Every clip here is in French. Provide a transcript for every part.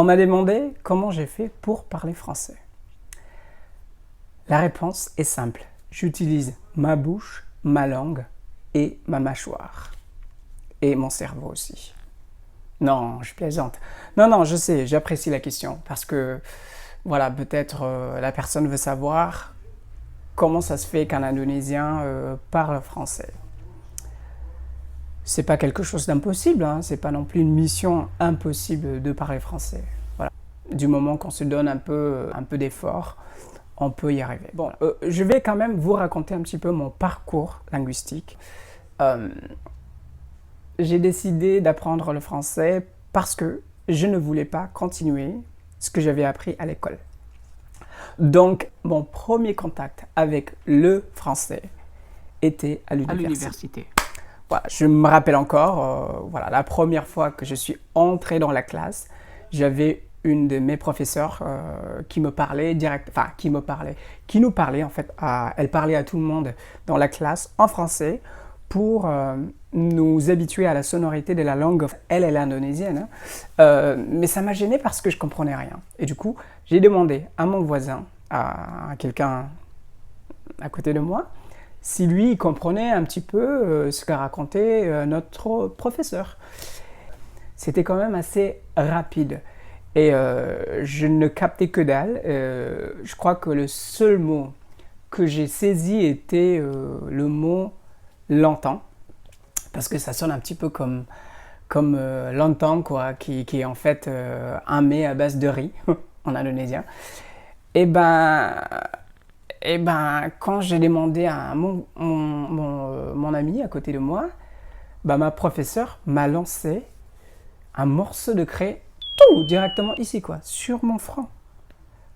On m'a demandé comment j'ai fait pour parler français. La réponse est simple. J'utilise ma bouche, ma langue et ma mâchoire. Et mon cerveau aussi. Non, je plaisante. Non, je sais, j'apprécie la question parce que, voilà, peut-être la personne veut savoir comment ça se fait qu'un Indonésien parle français. C'est pas quelque chose d'impossible, hein, c'est pas non plus une mission impossible de parler français. Voilà. Du moment qu'on se donne un peu d'effort, on peut y arriver. Bon, je vais quand même vous raconter un petit peu mon parcours linguistique. J'ai décidé d'apprendre le français parce que je ne voulais pas continuer ce que j'avais appris à l'école. Donc, mon premier contact avec le français était à l'université. Voilà, je me rappelle encore, voilà, la première fois que je suis entré dans la classe, j'avais une de mes professeurs qui me parlait qui nous parlait en fait, elle parlait à tout le monde dans la classe en français pour nous habituer à la sonorité de la langue. Elle est indonésienne, hein, mais ça m'a gêné parce que je comprenais rien. Et du coup, j'ai demandé à mon voisin, à quelqu'un à côté de moi, si lui il comprenait un petit peu ce qu'a raconté notre professeur. C'était quand même assez rapide et je ne captais que dalle. Je crois que le seul mot que j'ai saisi était le mot « l'entend », parce que ça sonne un petit peu comme l'entend, quoi, qui est en fait un mets à base de riz en indonésien. Et quand j'ai demandé à mon ami à côté de moi, ma professeure m'a lancé un morceau de craie tout directement ici, quoi, sur mon front.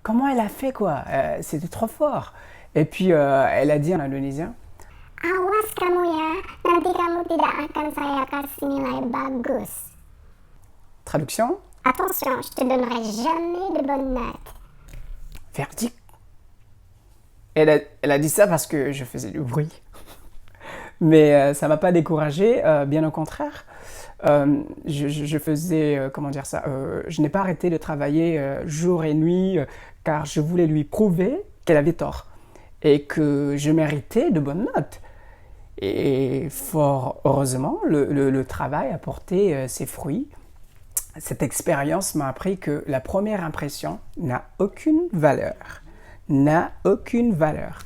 Comment elle a fait, quoi? C'était trop fort. Et puis elle a dit en indonésien, Awas kamu ya, nanti kamu tidak akan saya kasih nilai bagus. Traduction? Attention, je te donnerai jamais de bonnes notes. Verdict. Elle a dit ça parce que je faisais du bruit. Mais ça m'a pas découragé, bien au contraire. Je faisais, comment dire ça, je n'ai pas arrêté de travailler jour et nuit car je voulais lui prouver qu'elle avait tort et que je méritais de bonnes notes. Et fort heureusement, le travail a porté ses fruits. Cette expérience m'a appris que la première impression n'a aucune valeur. N'a aucune valeur.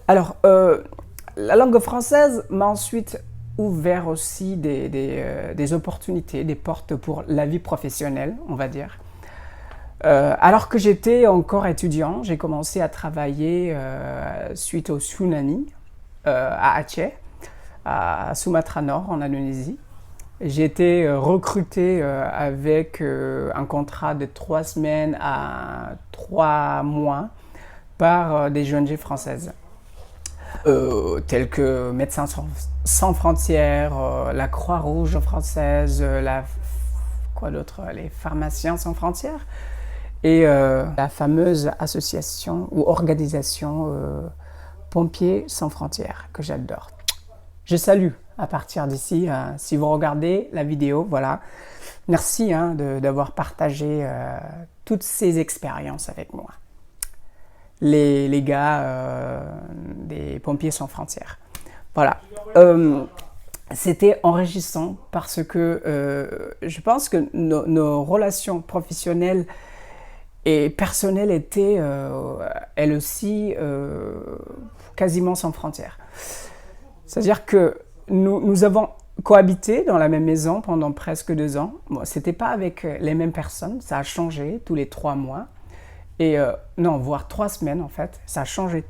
Alors, la langue française m'a ensuite ouvert aussi des opportunités, des portes pour la vie professionnelle, on va dire. Alors que j'étais encore étudiant, j'ai commencé à travailler suite au tsunami à Aceh, à Sumatra Nord, en Indonésie. J'ai été recruté avec un contrat de 3 semaines à 3 mois par des ONG françaises, telles que Médecins sans frontières, la Croix-Rouge française, quoi d'autre, les Pharmaciens sans frontières, et la fameuse association ou organisation Pompiers sans frontières, que j'adore. Je salue à partir d'ici, si vous regardez la vidéo, voilà. Merci d'avoir partagé toutes ces expériences avec moi. Les gars des Pompiers sans frontières. Voilà. C'était enrichissant parce que je pense que nos relations professionnelles et personnelles étaient, elles aussi, quasiment sans frontières. C'est-à-dire que nous avons cohabité dans la même maison pendant presque 2 ans. Bon, c'était pas avec les mêmes personnes, ça a changé tous les 3 mois. Et non, voire 3 semaines en fait. Ça a changé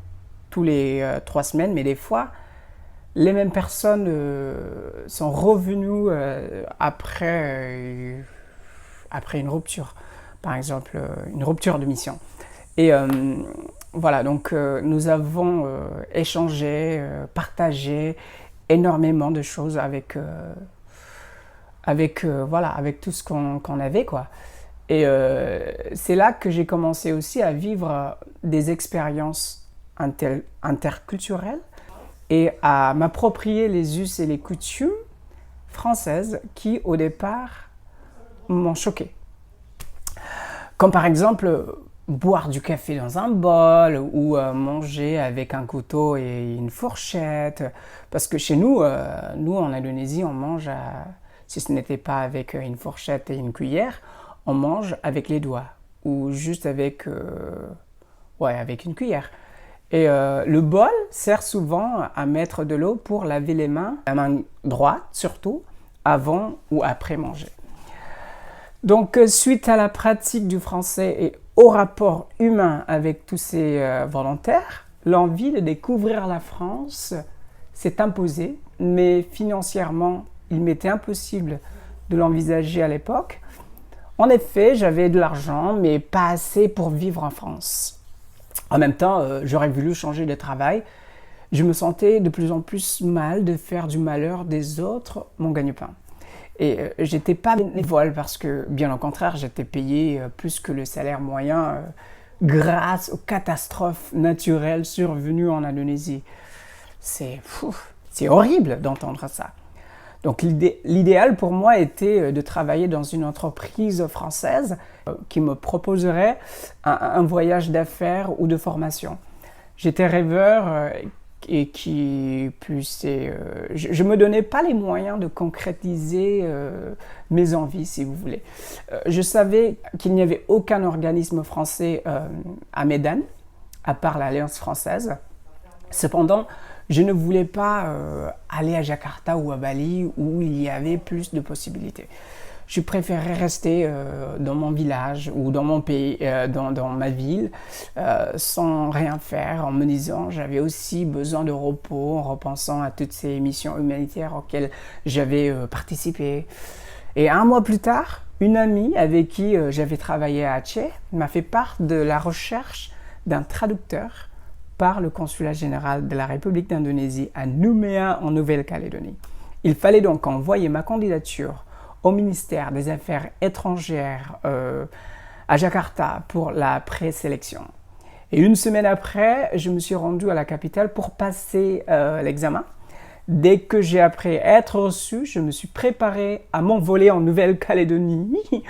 tous les 3 semaines, mais des fois, les mêmes personnes sont revenues après une rupture. Par exemple, une rupture de mission. Et voilà, donc nous avons échangé, partagé énormément de choses avec tout ce qu'on avait, quoi. Et c'est là que j'ai commencé aussi à vivre des expériences interculturelles et à m'approprier les us et les coutumes françaises qui, au départ, m'ont choqué. Comme par exemple, boire du café dans un bol ou manger avec un couteau et une fourchette. Parce que chez nous, nous en Indonésie, on mange, si ce n'était pas avec une fourchette et une cuillère, on mange avec les doigts ou juste avec, avec une cuillère. Et le bol sert souvent à mettre de l'eau pour laver les mains, la main droite surtout, avant ou après manger. Donc, suite à la pratique du français et au rapport humain avec tous ces volontaires, l'envie de découvrir la France s'est imposée, mais financièrement, il m'était impossible de l'envisager à l'époque. En effet, j'avais de l'argent, mais pas assez pour vivre en France. En même temps, j'aurais voulu changer de travail. Je me sentais de plus en plus mal de faire du malheur des autres mon gagne-pain. Et j'étais pas bénévole parce que, bien au contraire, j'étais payé plus que le salaire moyen grâce aux catastrophes naturelles survenues en Indonésie. C'est horrible d'entendre ça. Donc l'idéal pour moi était de travailler dans une entreprise française qui me proposerait un voyage d'affaires ou de formation. J'étais rêveur et qui je me donnais pas les moyens de concrétiser mes envies, si vous voulez. Je savais qu'il n'y avait aucun organisme français à Medan, à part l'Alliance française. Cependant, je ne voulais pas aller à Jakarta ou à Bali où il y avait plus de possibilités. Je préférais rester dans mon village ou dans mon pays, dans ma ville, sans rien faire, en me disant j'avais aussi besoin de repos, en repensant à toutes ces missions humanitaires auxquelles j'avais participé. Et un mois plus tard, une amie avec qui j'avais travaillé à Aceh m'a fait part de la recherche d'un traducteur par le consulat général de la République d'Indonésie à Nouméa en Nouvelle-Calédonie. Il fallait donc envoyer ma candidature au ministère des Affaires étrangères à Jakarta pour la présélection. Et une semaine après, je me suis rendu à la capitale pour passer l'examen. Dès que j'ai appris à être reçu, je me suis préparé à m'envoler en Nouvelle-Calédonie,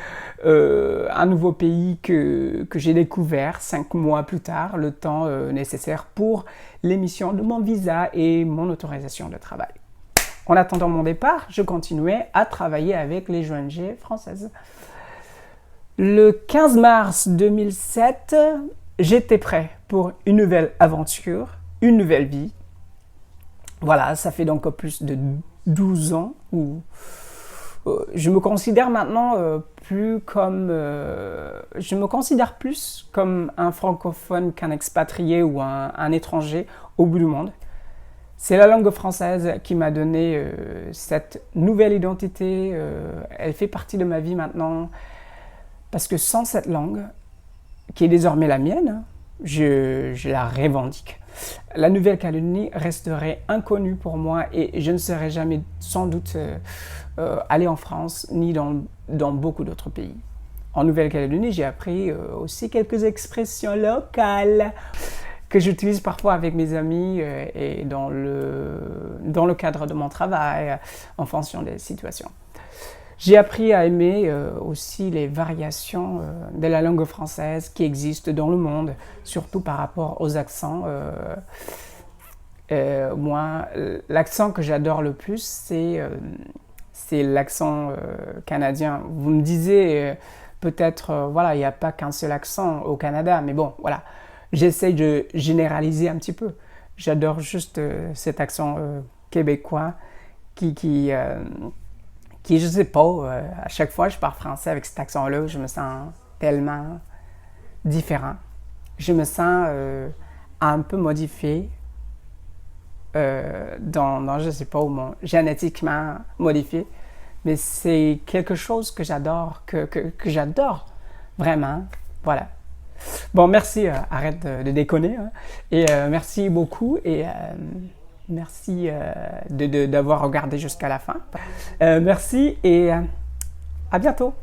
un nouveau pays que j'ai découvert 5 mois plus tard, le temps nécessaire pour l'émission de mon visa et mon autorisation de travail. En attendant mon départ, je continuais à travailler avec les ONG françaises. Le 15 mars 2007, j'étais prêt pour une nouvelle aventure, une nouvelle vie. Voilà, ça fait donc plus de 12 ans où je me considère maintenant je me considère plus comme un francophone qu'un expatrié ou un étranger au bout du monde. C'est la langue française qui m'a donné cette nouvelle identité. Elle fait partie de ma vie maintenant. Parce que sans cette langue, qui est désormais la mienne, je la revendique. La Nouvelle-Calédonie resterait inconnue pour moi et je ne serais jamais sans doute allé en France ni dans beaucoup d'autres pays. En Nouvelle-Calédonie, j'ai appris aussi quelques expressions locales que j'utilise parfois avec mes amis et dans le cadre de mon travail, en fonction des situations. J'ai appris à aimer aussi les variations de la langue française qui existent dans le monde, surtout par rapport aux accents. Moi, l'accent que j'adore le plus, c'est l'accent canadien. Vous me disiez peut-être, il n'y a pas qu'un seul accent au Canada, mais bon, voilà. J'essaie de généraliser un petit peu. J'adore juste cet accent québécois qui je sais pas, à chaque fois que je parle français avec cet accent-là, je me sens tellement différent. Je me sens un peu modifié, je sais pas, génétiquement modifié, mais c'est quelque chose que j'adore, que j'adore vraiment, voilà. Bon, merci, arrête de déconner, hein. Et merci beaucoup, et merci d'avoir regardé jusqu'à la fin. Merci et à bientôt.